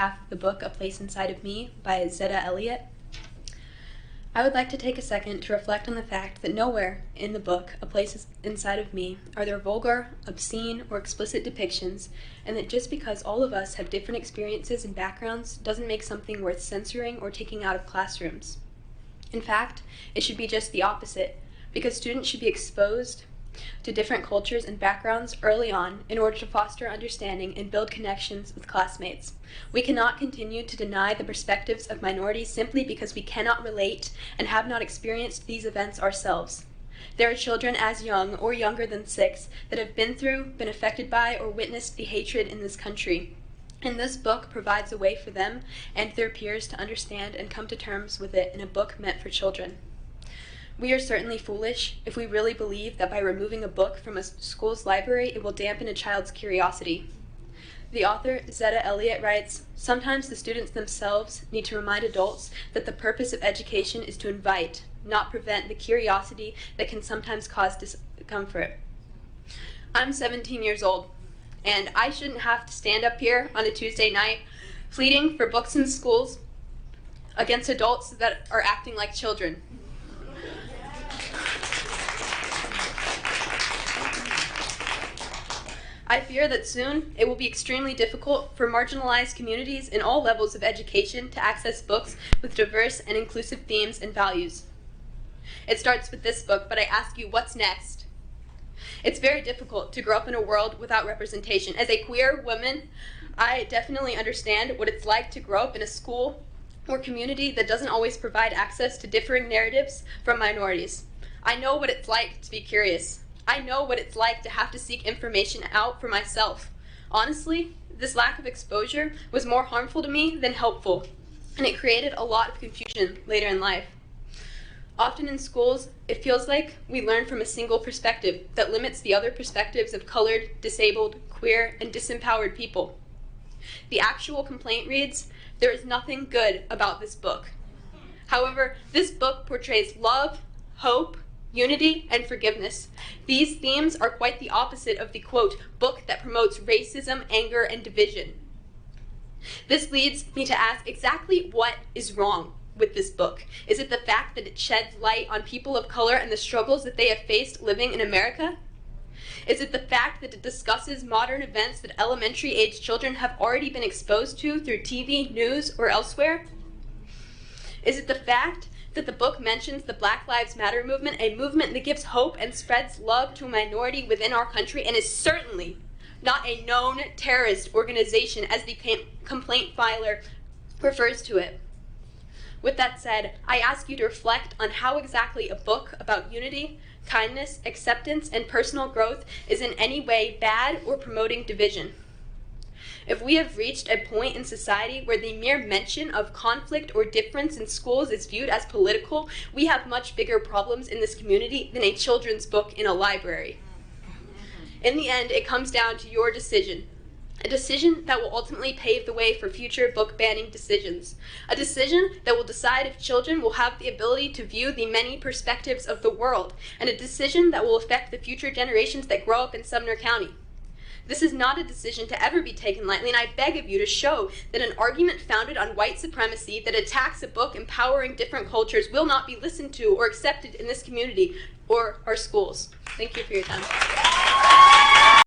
Half of the book, A Place Inside of Me by Zetta Elliott. I would like to take a second to reflect on the fact that nowhere in the book, A Place Inside of Me, are there vulgar, obscene, or explicit depictions, and that just because all of us have different experiences and backgrounds doesn't make something worth censoring or taking out of classrooms. In fact, it should be just the opposite, because students should be exposed to different cultures and backgrounds early on in order to foster understanding and build connections with classmates. We cannot continue to deny the perspectives of minorities simply because we cannot relate and have not experienced these events ourselves. There are children as young or younger than 6 that have been through, been affected by, or witnessed the hatred in this country. And this book provides a way for them and their peers to understand and come to terms with it in a book meant for children. We are certainly foolish if we really believe that by removing a book from a school's library, it will dampen a child's curiosity. The author, Zetta Elliott, writes, "Sometimes the students themselves need to remind adults that the purpose of education is to invite, not prevent, the curiosity that can sometimes cause discomfort." I'm 17 years old, and I shouldn't have to stand up here on a Tuesday night pleading for books in schools against adults that are acting like children. I fear that soon it will be extremely difficult for marginalized communities in all levels of education to access books with diverse and inclusive themes and values. It starts with this book, but I ask you, what's next? It's very difficult to grow up in a world without representation. As a queer woman, I definitely understand what it's like to grow up in a school or community that doesn't always provide access to differing narratives from minorities. I know what it's like to be curious. I know what it's like to have to seek information out for myself. Honestly, this lack of exposure was more harmful to me than helpful, and it created a lot of confusion later in life. Often in schools, it feels like we learn from a single perspective that limits the other perspectives of colored, disabled, queer, and disempowered people. The actual complaint reads, "There is nothing good about this book." However, this book portrays love, hope, unity, and forgiveness. These themes are quite the opposite of the, quote, book that promotes racism, anger, and division. This leads me to ask exactly what is wrong with this book. Is it the fact that it sheds light on people of color and the struggles that they have faced living in America? Is it the fact that it discusses modern events that elementary-age children have already been exposed to through TV, news, or elsewhere? Is it the fact that the book mentions the Black Lives Matter movement, a movement that gives hope and spreads love to a minority within our country and is certainly not a known terrorist organization as the complaint filer refers to it? With that said, I ask you to reflect on how exactly a book about unity, kindness, acceptance, and personal growth is in any way bad or promoting division. If we have reached a point in society where the mere mention of conflict or difference in schools is viewed as political, we have much bigger problems in this community than a children's book in a library. In the end, it comes down to your decision. A decision that will ultimately pave the way for future book banning decisions. A decision that will decide if children will have the ability to view the many perspectives of the world, and a decision that will affect the future generations that grow up in Sumner County. This is not a decision to ever be taken lightly, and I beg of you to show that an argument founded on white supremacy that attacks a book empowering different cultures will not be listened to or accepted in this community or our schools. Thank you for your time.